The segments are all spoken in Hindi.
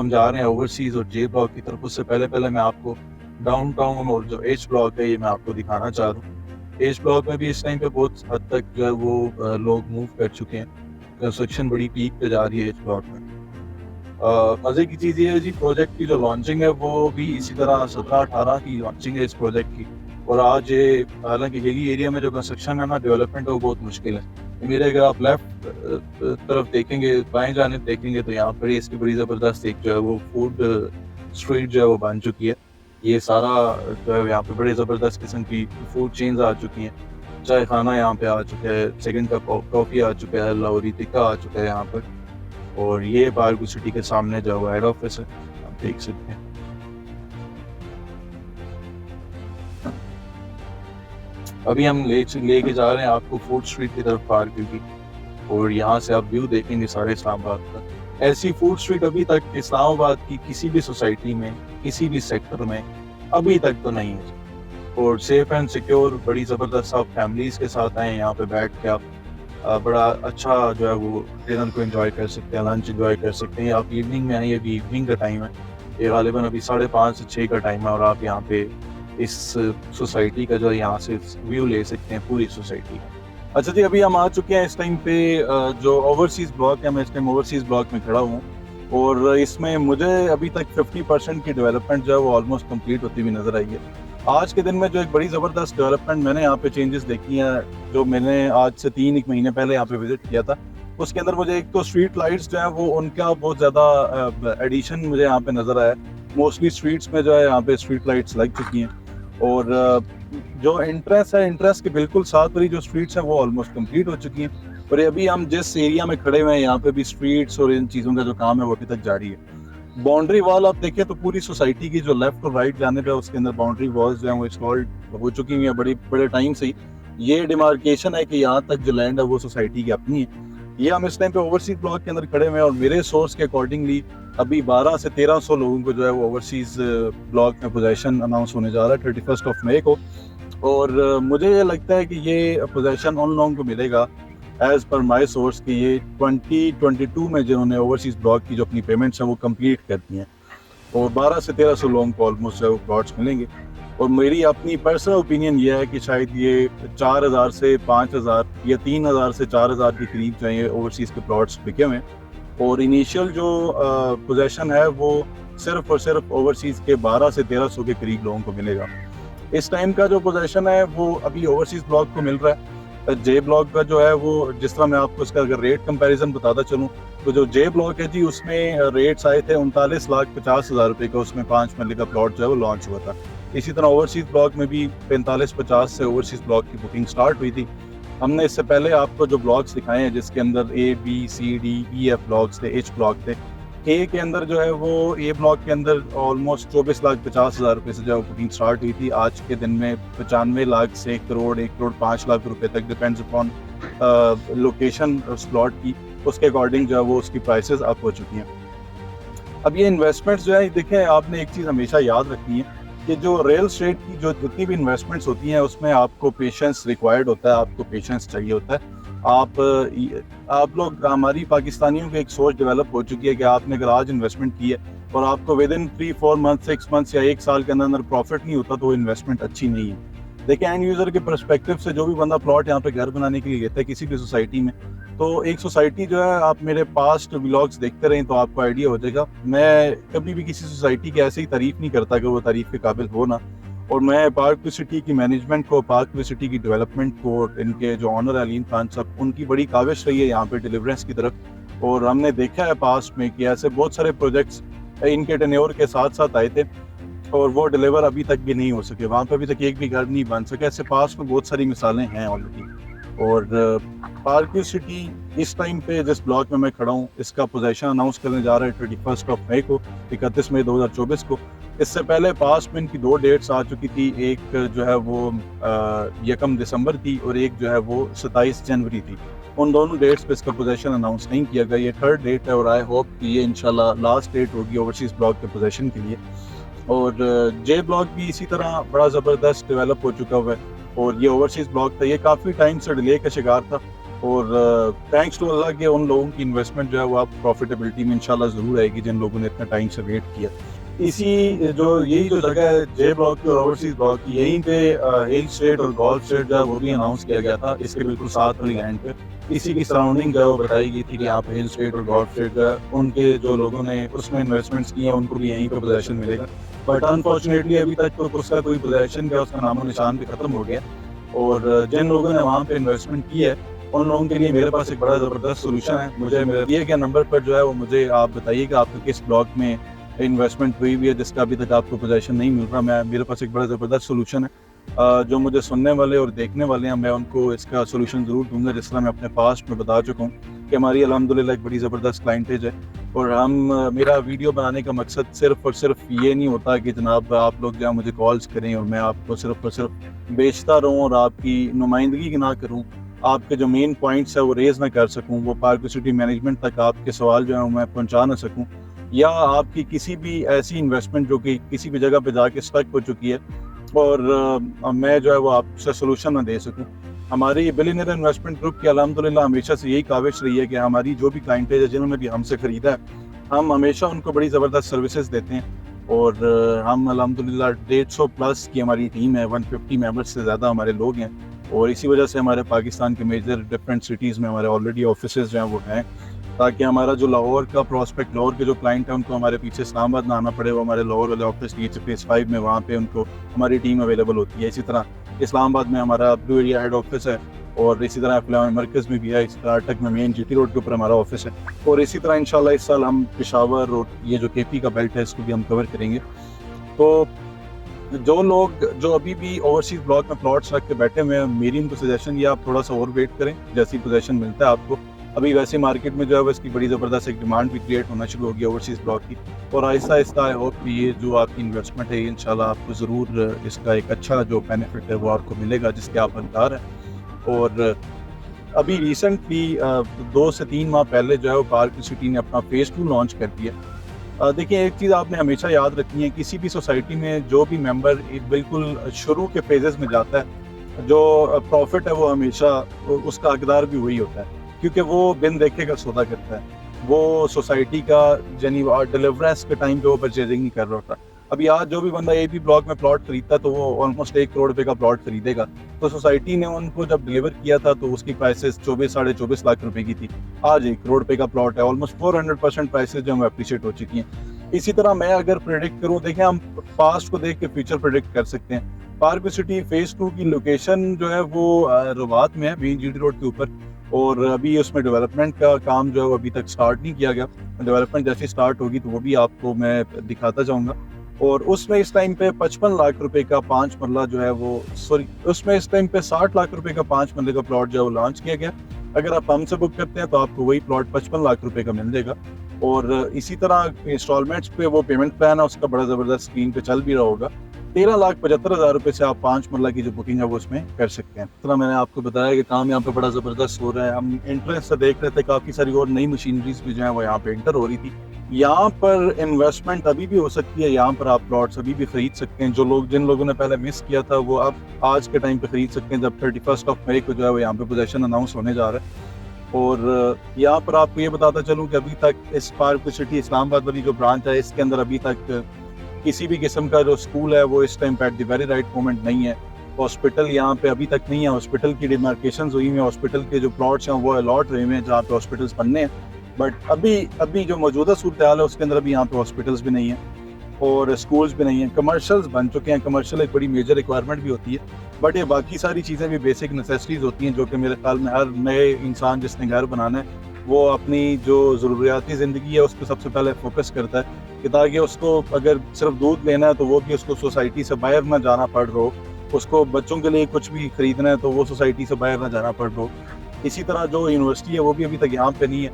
हम जा रहे हैं ओवरसीज और जे ब्लॉक की तरफ, उससे पहले मैं आपको डाउनटाउन और जो एच ब्लॉक है ये मैं आपको दिखाना चाह रहा हूँ। एच ब्लॉक में भी इस टाइम पे बहुत हद तक जो है वो लोग मूव कर चुके हैं, कंस्ट्रक्शन बड़ी पीक पे जा रही है एच ब्लॉक में। मजे की चीज ये है जी, प्रोजेक्ट की जो लॉन्चिंग है वो भी इसी तरह 17-18 की लॉन्चिंग है इस प्रोजेक्ट की। और आज ये हालांकि यही एरिया में जो कंस्ट्रक्शन है ना, डेवलपमेंट है, वो बहुत मुश्किल है। मेरे अगर आप लेफ्ट तरफ देखेंगे, बाएं जानिब देखेंगे, तो यहाँ पर इसकी बड़ी ज़बरदस्त एक जो है वो फूड स्ट्रीट जो है वो बन चुकी है। ये सारा जो है यहाँ पे बड़े ज़बरदस्त किस्म की फूड चेन्स आ चुकी हैं। चाय खाना यहाँ पे आ चुका है, सेकंड कप कॉफ़ी आ चुका है, लाहौरी टिक्का आ चुका है यहाँ पर। और ये पार्क सिटी के सामने जो है हेड ऑफिस है, आप देख सकते हैं। अभी हम लेके जा रहे हैं आपको फूड स्ट्रीट की तरफ पार्क की, और यहाँ से आप व्यू देखेंगे सारे इस्लामाबाद का। ऐसी फूड स्ट्रीट अभी तक इस्लामाबाद की किसी भी सोसाइटी में, किसी भी सेक्टर में अभी तक तो नहीं है। और सेफ एंड सिक्योर, बड़ी ज़बरदस्त, आप फैमिलीज़ के साथ आए, यहाँ पे बैठ के आप बड़ा अच्छा जो है वो डिनर को एंजॉय कर सकते हैं, लंच एंजॉय कर सकते हैं। आप इवनिंग में आए, अभी इवनिंग का टाइम है, ये गालिबन अभी 5:30 से 6 का टाइम है, और आप यहाँ पे इस सोसाइटी का जो है यहाँ से व्यू ले सकते हैं, पूरी सोसाइटी का। अच्छा जी, अभी हम आ चुके हैं इस टाइम पे जो ओवरसीज़ ब्लॉक है, मैं इस टाइम ओवरसीज़ ब्लॉक में खड़ा हूँ, और इसमें मुझे अभी तक 50% की डेवलपमेंट जो है वो ऑलमोस्ट कंप्लीट होती हुई नज़र आई है। आज के दिन में जो एक बड़ी ज़बरदस्त डेवलपमेंट मैंने यहाँ पे चेंजेस देखी हैं, जो मैंने आज से 3 महीने पहले यहाँ पे विजिट किया था, उसके अंदर मुझे एक तो स्ट्रीट लाइट्स जो है वो उनका बहुत ज़्यादा एडिशन मुझे यहाँ पे नज़र आया। मोस्टली स्ट्रीट्स में जो है यहाँ पे स्ट्रीट लाइट्स लग चुकी हैं, और जो इंटरेस्ट है, इंटरेस्ट के बिल्कुल साथ वाली जो स्ट्रीट्स हैं वो ऑलमोस्ट कंप्लीट हो चुकी हैं। और अभी हम जिस एरिया में खड़े हुए हैं यहाँ पे भी स्ट्रीट्स और इन चीज़ों का जो काम है वो अभी तक जारी है। बाउंड्री वॉल आप देखें तो पूरी सोसाइटी की जो लेफ्ट और राइट जानिब है उसके अंदर बाउंड्री वॉल्स जो है वो इंस्टॉल्ड हो चुकी हुई है बड़े टाइम से ही। ये डिमार्केशन है कि यहाँ तक जो लैंड है वो सोसाइटी की अपनी है। ये हम इस टाइम पे ओवरसीज ब्लॉक के अंदर खड़े हुए हैं, और मेरे सोर्स के अकॉर्डिंगली अभी 1200 से 1300 लोगों को जो है वो ओवरसीज ब्लॉक में पोजेशन अनाउंस होने जा रहा है 31 मई को। और मुझे ये लगता है कि ये पोजेशन उन लोगों को मिलेगा एज पर माई सोर्स कि ये 2022 में जिन्होंने ओवरसीज ब्लॉक की जो अपनी पेमेंट्स हैं वो कंप्लीट करती हैं, और 1200 से 1300 लोगों को ऑलमोस्ट जो प्लॉट्स मिलेंगे। और मेरी अपनी पर्सनल ओपिनियन ये है कि शायद ये 4000 से 5000 या 3000 से 4000 के करीब जो है ओवरसीज के प्लॉट्स बिके हुए हैं। और इनिशियल जो पोजेशन है वो सिर्फ और सिर्फ ओवरसीज के 1200 से 1300 के करीब लोगों को मिलेगा। इस टाइम का जो पोजेशन है वो अभी ओवरसीज ब्लॉक को मिल रहा है। जे ब्लॉक का जो है वो, जिस तरह मैं आपको इसका अगर रेट कंपैरिजन बताता चलूँ, तो जो जे ब्लॉक है जी उसमें रेट्स आए थे 39,50,000 रुपये का, उसमें 5 मरले का प्लॉट जो है वो लॉन्च हुआ था। इसी तरह ओवरसीज ब्लॉक में भी 45-50 से ओवरसीज ब्लॉक की बुकिंग स्टार्ट हुई थी। हमने इससे पहले आपको जो ब्लॉक्स दिखाए हैं जिसके अंदर A, B, C, D, E, F blocks थे, H ब्लॉक थे। ए के अंदर जो है वो ए ब्लॉक के अंदर ऑलमोस्ट 24,50,000 रुपये से जो बुकिंग स्टार्ट हुई थी। आज के दिन में 95 लाख से 1 करोड़ 5 लाख रुपए तक, डिपेंड्स अपॉन लोकेशन स्लॉट की, उसके अकॉर्डिंग जो है वो उसकी प्राइसेस अप हो चुकी हैं। अब ये इन्वेस्टमेंट्स जो है, देखें आपने एक चीज़ हमेशा याद रखनी है कि जो रियल एस्टेट की जो जितनी भी इन्वेस्टमेंट्स होती हैं उसमें आपको पेशेंस रिक्वायर्ड होता है, आपको पेशेंस चाहिए होता है। आप लोग, हमारी पाकिस्तानियों की एक सोच डेवलप हो चुकी है कि आपने अगर आज इन्वेस्टमेंट की है और आपको विद इन 3-4 मंथ 6 मंथ्स या 1 साल के अंदर प्रॉफिट नहीं होता तो वो इन्वेस्टमेंट अच्छी नहीं है। देखिए, एंड यूज़र के पर्सपेक्टिव से जो भी बंदा प्लॉट यहाँ पे घर बनाने के लिए लेता है किसी भी सोसाइटी में, तो एक सोसाइटी जो है, आप मेरे पास्ट व्लॉग्स देखते रहें तो आपको आइडिया हो जाएगा। मैं कभी भी किसी सोसाइटी की ऐसे ही तारीफ़ नहीं करता कि वो तारीफ़ के काबिल हो ना। और मैं पार्क सिटी की मैनेजमेंट को, पार्क सिटी की डेवलपमेंट को, इनके जो ऑनर अलीम खान साहब, उनकी बड़ी काविश रही है यहाँ पे डिलीवरेंस की तरफ। और हमने देखा है पास्ट में कि ऐसे बहुत सारे प्रोजेक्ट्स इनके टेन्योर के साथ साथ आए थे और वो डिलीवर अभी तक भी नहीं हो सके, वहाँ पे अभी तक एक भी घर नहीं बन सके। ऐसे पास्ट में बहुत सारी मिसालें हैं ऑलरेडी। और पार्क सिटी इस टाइम पे जिस ब्लॉक में मैं खड़ा हूँ, इसका पोजेशन अनाउंस करने जा रहा है 31 मई को, 31 मई 2024 को। इससे पहले पास्ट में इनकी 2 डेट्स आ चुकी थी, एक जो है वो 1 दिसंबर थी और एक जो है वो 27 जनवरी थी। उन दोनों डेट्स पे इसका पोजेशन अनाउंस नहीं किया गया। ये 3rd डेट है और आई होप कि ये इंशाल्लाह लास्ट डेट होगी ओवरसीज ब्लॉक के पोजेशन के लिए। और जे ब्लॉक भी इसी तरह बड़ा ज़बरदस्त डेवलप हो चुका हुआ है, और ये ओवरसीज ब्लॉक था, ये काफ़ी टाइम से डिले का शिकार था। और थैंक्स टू अल्लाह के उन लोगों की इन्वेस्टमेंट जो है वो आप प्रॉफिटेबिलिटी में इंशाल्लाह ज़रूर आएगी, जिन लोगों ने इतना टाइम से वेट किया। यही जो जगह है जे ब्लॉक की और ओवरसीज ब्लॉक की, यहीं पे हिल स्टेट और गोल्फ स्टेट जो है वो भी अनाउंस किया गया था, इसके बिल्कुल साथ वाली लैंड पे। इसी की सराउंडिंग जो है वो बताई गई थी कि यहाँ पे हिल स्टेट और गोल्फ स्टेट जो है उनके जो लोगों ने उसमें इन्वेस्टमेंट्स किए हैं उनको भी यहीं पे पोजेसन मिलेगा। बट अनफॉर्चुनेटली अभी तक तो उसका कोई पोजेसन का उसका नामो निशान भी खत्म हो गया। और जिन लोगों ने वहाँ पे इन्वेस्टमेंट की है उन लोगों के लिए मेरे पास एक बड़ा ज़बरदस्त सोल्यूशन है। मुझे मेरे दिए गए नंबर पर जो है वो मुझे आप बताइए कि आपके किस ब्लॉक में इन्वेस्टमेंट हुई हुई है जिसका अभी तक आपको पोजेसन नहीं मिल रहा। मेरे पास एक बड़ा ज़बरदस्त सोल्यूशन है। जो मुझे सुनने वाले और देखने वाले हैं मैं उनको इसका सोल्यूशन ज़रूर दूंगा। जिस तरह मैं अपने पास्ट में बता चुका हूँ कि हमारी अल्हम्दुलिल्लाह एक बड़ी ज़बरदस्त क्लाइंटेज है। और मेरा वीडियो बनाने का मकसद सिर्फ और सिर्फ ये नहीं होता कि जनाब आप लोग जो मुझे कॉल्स करें और मैं आपको सिर्फ और सिर्फ बेचता रहूँ और आपकी नुमाइंदगी ना करूँ, आपके जो मेन पॉइंट्स है वो रेज ना कर सकूँ, वो पार्क सिटी मैनेजमेंट तक आपके सवाल जो है मैं पहुँचा ना सकूँ, या आपकी किसी भी ऐसी इन्वेस्टमेंट जो कि किसी भी जगह पे जाके स्टक हो चुकी है और मैं जो है वो आपसे सोल्यूशन ना दे सकूं। हमारी बिलियनियर इन्वेस्टमेंट ग्रुप की अल्हम्दुलिल्लाह हमेशा से यही काविश रही है कि हमारी जो भी क्लाइंटेज है जिन्होंने भी हमसे ख़रीदा है, हम हमेशा उनको बड़ी ज़बरदस्त सर्विसेज देते हैं। और हम अल्हम्दुलिल्लाह 150 प्लस की हमारी टीम है, 150 मेंबर्स से ज़्यादा हमारे लोग हैं। और इसी वजह से हमारे पाकिस्तान के मेजर डिफरेंट सिटीज़ में हमारे ऑलरेडी ऑफिसेज जो हैं वो हैं, ताकि हमारा जो लाहौर का प्रॉस्पेक्ट, लाहौर के जो क्लाइंट है उनको हमारे पीछे इस्लामाबाद ना आना पड़े, वो हमारे लाहौर वाले ऑफिस फेस 5 में वहाँ पे उनको हमारी टीम अवेलेबल होती है। इसी तरह इस्लामाबाद में हमारा ब्लू एरिया हेड ऑफिस है और इसी तरह फिलहाल मरकज़ में भी है। इस तरह अटक में मेन जीटी रोड के ऊपर हमारा ऑफिस है। और इसी तरह इंशाल्लाह इस साल हम पेशावर और ये जो केपी का बेल्ट है इसको भी हम कवर करेंगे। तो जो लोग जो अभी भी ओवरसीज ब्लॉक में प्लॉट्स रख के बैठे हुए हैं, मेरी उनको सजेशन ये आप थोड़ा सा और वेट करें, जैसी पोजीशन मिलता है आपको। अभी वैसे मार्केट में जो है इसकी बड़ी ज़बरदस्त एक डिमांड भी क्रिएट होना शुरू होगी ओवरसीज ब्लॉक की। और आहिस्ता आहिस्ता आई होप कि ये जो आपकी इन्वेस्टमेंट है इंशाल्लाह आपको ज़रूर इसका एक अच्छा जो बेनिफिट है वो आपको मिलेगा जिसके आप हकदार हैं। और अभी रिसेंटली 2 से 3 माह पहले जो है वो पार्क सिटी ने अपना फेज़ 2 लॉन्च कर दिया। देखिए एक चीज़ आपने हमेशा याद रखनी है, किसी भी सोसाइटी में जो भी मेंबर बिल्कुल शुरू के फेजेस में जाता है, जो प्रॉफिट है वो हमेशा उसका हकदार भी वही होता है, क्योंकि वो बिन देखे का सौदा करता है। वो सोसाइटी का यानी डिलीवरेंस के टाइम पे वो परचेजिंग नहीं कर रहा होता। अभी आज जो भी बंदा एक भी ब्लॉक में प्लॉट खरीदता तो वो ऑलमोस्ट 1 करोड़ रुपए का प्लॉट खरीदेगा। तो सोसाइटी ने उनको जब डिलीवर किया था तो उसकी प्राइसेस 24 साढ़े 24 लाख रुपए की थी। आज 1 करोड़ रुपए का प्लॉट है। ऑलमोस्ट 400% प्राइसेस जो है अप्रिशिएट हो चुकी हैं। इसी तरह मैं अगर प्रेडिक्ट करूं, देखें हम पास्ट को देख के फ्यूचर प्रेडिक्ट कर सकते हैं। पार्क सिटी फेज 2 की लोकेशन जो है वो रवात में है, मेन जीटी रोड के ऊपर। और अभी उसमें डेवलपमेंट का काम जो है वो अभी तक स्टार्ट नहीं किया गया। डेवलपमेंट जैसे स्टार्ट होगी तो वो भी आपको मैं दिखाता जाऊंगा। और उसमें इस टाइम पे 55 लाख रुपए का 5 मरला जो है वो उसमें इस टाइम पे 60 लाख रुपए का 5 मरले का प्लॉट जो है वो लॉन्च किया गया। अगर आप हमसे बुक करते हैं तो आपको वही प्लॉट 55 लाख रुपए का मिल जाएगा। और इसी तरह इंस्टॉलमेंट्स पे वो पेमेंट प्लान है उसका बड़ा ज़बरदस्त स्क्रीन पे चल भी रहा होगा। 13,75,000 रुपए से आप 5 मरला की जो बुकिंग है वो उसमें कर सकते हैं। तरह मैंने आपको बताया कि काम यहाँ पे बड़ा ज़बरदस्त हो रहा है। हम इंटरेस्ट से देख रहे थे, काफ़ी सारी और नई मशीनरीज भी जो है वो यहाँ पे एंटर हो रही थी। यहाँ पर इन्वेस्टमेंट अभी भी हो सकती है, यहाँ पर आप प्लॉट्स अभी भी खरीद सकते हैं। जिन लोगों ने पहले मिस किया था वो अब आज के टाइम पे खरीद सकते हैं, जब 31 मई को जो है वो यहाँ पे पोजेसन अनाउंस होने जा रहा है। और यहाँ पर आपको ये बताता चलूँ कि अभी तक इस पार्क सिटी इस्लामाबाद वाली जो ब्रांच है इसके अंदर अभी तक किसी भी किस्म का जो स्कूल है वो इस टाइम पे at the very right moment नहीं है। हॉस्पिटल यहाँ पे अभी तक नहीं है। हॉस्पिटल की डिमार्केशन हुई हुई है, हॉस्पिटल के जो प्लॉट्स हैं वो अलॉट रहे हुए हैं जहाँ पे हॉस्पिटल्स बनने हैं। बट अभी जो मौजूदा सूरत हाल है उसके अंदर अभी यहाँ पे हॉस्पिटल्स भी नहीं है और स्कूल्स भी नहीं है। कमर्शल्स बन चुके हैं, कमर्शियल एक बड़ी मेजर रिक्वायरमेंट भी होती है। बट ये बाकी सारी चीज़ें भी बेसिक नेसेसिटीज़ होती हैं जो कि मेरे ख्याल में हर नए इंसान जिसने घर बनाना है वो अपनी जो ज़रूरियाती ज़िंदगी है उस पर सबसे पहले फोकस करता है कि ताकि उसको अगर सिर्फ दूध लेना है तो वो भी उसको सोसाइटी से बाहर ना जाना पड़ रहा हो, उसको बच्चों के लिए कुछ भी खरीदना है तो वो सोसाइटी से बाहर ना जाना पड़ रहा हो। इसी तरह जो यूनिवर्सिटी है वो भी अभी तक यहाँ पे नहीं है।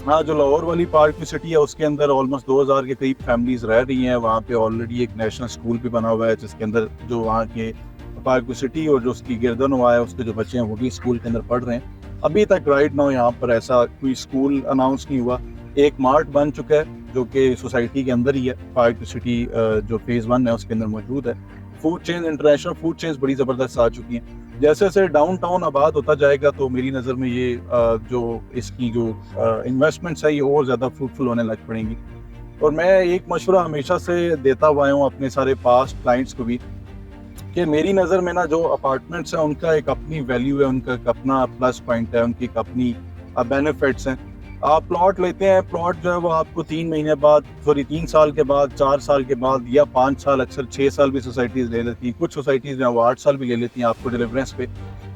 हाँ, जो लाहौर वाली पार्क सिटी है उसके अंदर ऑलमोस्ट 2000 के करीब फैमिलीज रह रही हैं। वहाँ पे ऑलरेडी एक नेशनल स्कूल भी बना हुआ है जिसके अंदर जो वहाँ के पार्क सिटी और जो उसकी गिरदन हुआ है उसके जो बच्चे हैं वो भी स्कूल के अंदर पढ़ रहे हैं। अभी तक राइट नाउ यहाँ पर ऐसा कोई स्कूल अनाउंस नहीं हुआ। एक मार्ट बन चुका है जो कि सोसाइटी के अंदर ही है, पार्क सिटी जो फेज़ 1 है उसके अंदर मौजूद है। Food chain, international food chains बड़ी ज़बरदस्त आ चुकी हैं। जैसे जैसे डाउनटाउन आबाद होता जाएगा तो मेरी नज़र में ये जो इसकी जो इन्वेस्टमेंट्स है ये और ज़्यादा फ्रूटफुल होने लग पड़ेंगी। और मैं एक मशवरा हमेशा से देता हुआ हूँ अपने सारे पास्ट क्लाइंट्स को भी, कि मेरी नज़र में ना जो अपार्टमेंट्स हैं उनका एक अपनी वैल्यू है, उनका एक अपना प्लस पॉइंट है, उनकी एक अपनी बेनिफिट्स हैं। आप प्लॉट लेते हैं, प्लॉट जो है वो आपको 3 साल के बाद, 4 साल के बाद या 5 साल, अक्सर 6 साल भी सोसाइटीज़ ले लेती हैं, कुछ सोसाइटीज़ जो है वो 8 साल भी ले लेती हैं आपको डिलीवरेंस पे।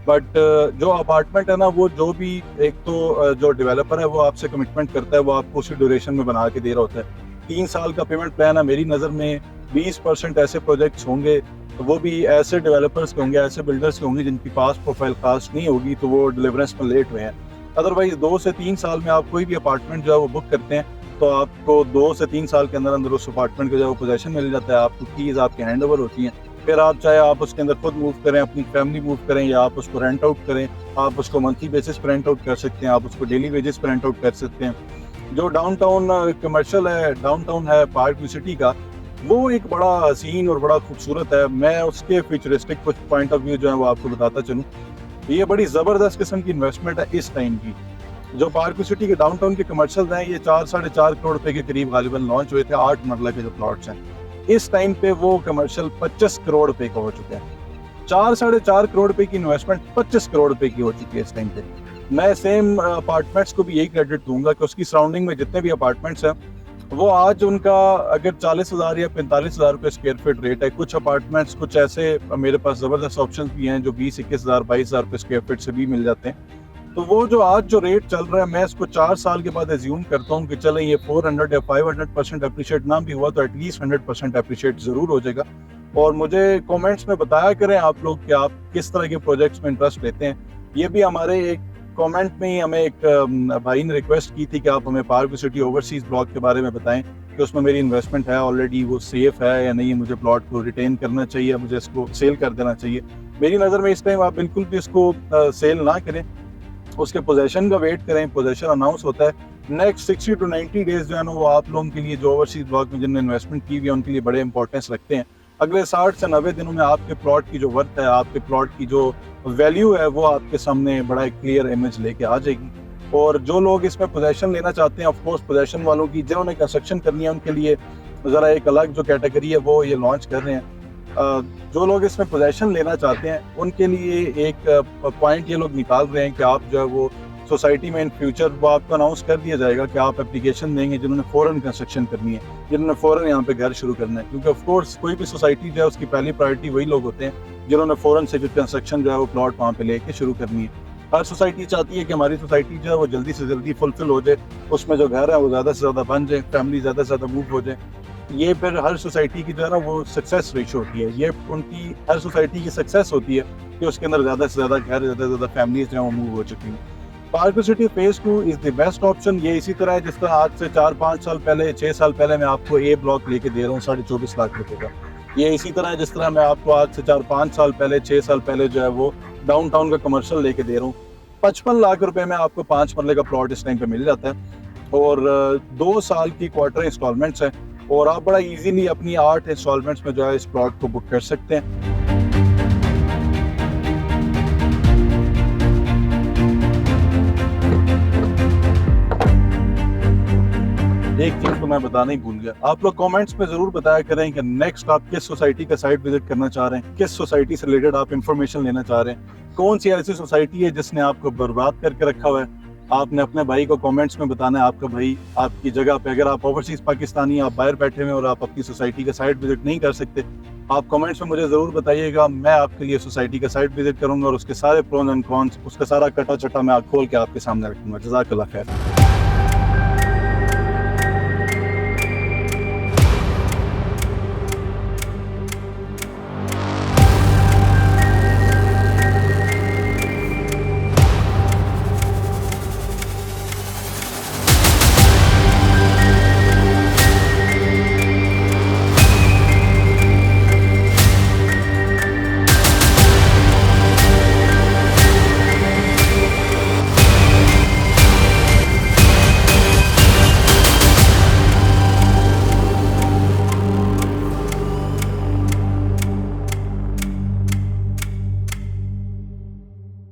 बट जो अपार्टमेंट है ना, वो जो भी एक तो जो डेवलपर है वो आपसे कमिटमेंट करता है, वो आपको उसी ड्यूरेशन में बना के दे रहा होता है। 3 साल का पेमेंट प्लान है। मेरी नज़र में 20% ऐसे प्रोजेक्ट्स होंगे, तो वो भी ऐसे डेवलपर्स के होंगे, ऐसे बिल्डर्स के होंगे जिनकी पास प्रोफाइल खास नहीं होगी, तो वो डिलीवरेंस में लेट हुए हैं। अदरवाइज 2 से 3 साल में आप कोई भी अपार्टमेंट जो है वो बुक करते हैं, तो आपको 2 से 3 साल के अंदर अंदर उस अपार्टमेंट का जो है वो पोजेसन मिल जाता है, आपको कीज आपके हैंड ओवर होती हैं। फिर आप चाहे आप उसके अंदर खुद मूव करें, अपनी फैमिली मूव करें, या आप उसको रेंट आउट करें, आप उसको मंथली बेसिस पर रेंट आउट कर सकते हैं, आप उसको डेली वेजेस पर रेंट आउट कर सकते हैं। जो डाउनटाउन कमर्शियल है, डाउनटाउन है पार्क व्यू सिटी का, वो एक बड़ा हसीन और बड़ा खूबसूरत है। मैं उसके फ्यूचरिस्टिक कुछ पॉइंट ऑफ व्यू जो है वो आपको बताता चलूँ। ये बड़ी ज़बरदस्त किस्म की इन्वेस्टमेंट है इस टाइम की। जो पार्क व्यू सिटी के डाउनटाउन के कमर्शियल हैं, ये 4 साढ़े 4 करोड़ रुपए के करीब गालिबन लॉन्च हुए थे। 8 मरला के जो प्लॉट्स हैं, इस टाइम पे वो कमर्शियल 25 करोड़ रुपए का हो चुका है। 4 साढ़े 4 करोड़ रुपए की इन्वेस्टमेंट 25 करोड़ रुपए की हो चुकी है इस टाइम पे। मैं सेम अपार्टमेंट्स को भी यही क्रेडिट दूंगा कि उसकी सराउंडिंग में जितने भी अपार्टमेंट्स हैं, वो आज उनका अगर 40,000 या 45,000 रुपये स्क्वायर फीट रेट है। कुछ अपार्टमेंट्स, कुछ ऐसे मेरे पास ज़बरदस्त ऑप्शन भी हैं जो 20-21,000 22,000 रुपये स्क्वायर फीट से भी मिल जाते हैं। तो वो जो आज जो रेट चल रहा है, मैं इसको 4 साल के बाद एज्यूम करता हूँ कि चले ये 400 या 500% अप्रिशिएट ना भी हुआ तो एटलीस्ट 100% अप्रिशिएट ज़रूर हो जाएगा। और मुझे कमेंट्स में बताया करें आप लोग कि आप किस तरह के प्रोजेक्ट्स में इंटरेस्ट लेते हैं। ये भी हमारे एक कमेंट में ही हमें एक भाई ने रिक्वेस्ट की थी कि आप हमें park view city overseas block के बारे में बताएं कि उसमें मेरी इन्वेस्टमेंट है ऑलरेडी, वो सेफ है या नहीं, मुझे प्लॉट को रिटेन करना चाहिए, मुझे इसको सेल कर देना चाहिए। मेरी नज़र में इस टाइम आप बिल्कुल भी इसको सेल ना करें, उसके पोजेशन का वेट करें। पोजेशन अनाउंस होता है नेक्स्ट 60 to 90 डेज जो है ना, वो आप लोगों के लिए जो ओवरसीज ब्लॉक में जिन्होंने इन्वेस्टमेंट की हुई है उनके लिए बड़े इंपॉर्टेंस रखते हैं। अगले 60 से 90 दिनों में आपके प्लॉट की जो वर्थ है, आपके प्लॉट की जो वैल्यू है, वो आपके सामने बड़ा एक क्लियर इमेज लेके आ जाएगी। और जो लोग इसमें पोजेशन लेना चाहते हैं, ऑफ कोर्स पोजेशन वालों की जिन्होंने कंस्ट्रक्शन करनी है उनके लिए ज़रा एक अलग जो कैटेगरी है वो ये लॉन्च कर रहे हैं। जो लोग इसमें पोजेशन लेना चाहते हैं उनके लिए एक पॉइंट ये लोग निकाल रहे हैं कि आप जो है वो सोसाइटी में इन फ्यूचर वो आपको अनाउंस कर दिया जाएगा कि आप एप्लीकेशन देंगे जिन्होंने फ़ौरन कंस्ट्रक्शन करनी है, जिन्होंने फ़ौरन यहाँ पे घर शुरू करना है। क्योंकि ऑफ कोर्स कोई भी सोसाइटी जो है उसकी पहली प्रायोरिटी वही लोग होते हैं जिन्होंने फ़ौरन से फिर कंस्ट्रक्शन जो है वो प्लॉट वहाँ पे लेके शुरू करनी है। हर सोसाइटी चाहती है कि हमारी सोसाइटी जो है वो जल्दी से जल्दी फुलफिल हो जाए, उसमें जो घर है वो ज़्यादा से ज़्यादा बन जाए, फैमिली ज़्यादा से ज़्यादा मूव हो जाए। ये फिर हर सोसाइटी की जो है ना वो सक्सेस रेशो होती है, ये उनकी हर सोसाइटी की सक्सेस होती है कि उसके अंदर ज़्यादा से ज़्यादा घर, ज़्यादा से ज़्यादा फैमिलीज जो है वो मूव हो चुकी हैं। Park view city phase 2 is the best option. ये इसी तरह है जिस तरह आज से 4-5 साल पहले, 6 साल पहले मैं आपको ए ब्लॉक लेके दे रहा हूँ 24.5 लाख रुपए का। ये इसी तरह है जिस तरह मैं आपको आज से 4-5 साल पहले, 6 साल पहले जो है वो डाउनटाउन का कमर्शियल लेके दे रहा हूँ। 55 लाख रुपए में आपको 5 मरले का प्लॉट इस टाइम पे मिल जाता है और 2 साल की क्वार्टर इंस्टॉलमेंट्स है और आप बड़ा इजीली अपनी 8 इंस्टॉलमेंट्स में जो है इस प्लॉट को बुक कर सकते हैं। एक चीज तो मैं बताना ही भूल गया, आप लोग कमेंट्स में जरूर बताया करें कि नेक्स्ट आप किस सोसाइटी का साइट विजिट करना चाह रहे हैं, किस सोसाइटी से रिलेटेड आप इंफॉर्मेशन लेना चाह रहे हैं, कौन सी ऐसी सोसाइटी है जिसने आपको बर्बाद करके रखा हुआ है। आपने अपने भाई को कमेंट्स में बताना है, आपका भाई आपकी जगह पे, अगर आप ओवरसीज पाकिस्तानी, आप बाहर बैठे हुए और आप अपनी सोसाइटी का साइट विजिट नहीं कर सकते, आप कमेंट्स में मुझे जरूर बताइएगा। मैं आपके लिए सोसाइटी का साइट विजिट करूंगा और उसके सारे प्रोज एंड कॉन्स, उसका सारा कटा चटा मैं खोल के आपके सामने रखूंगा। जज़ाकल्लाह खैर।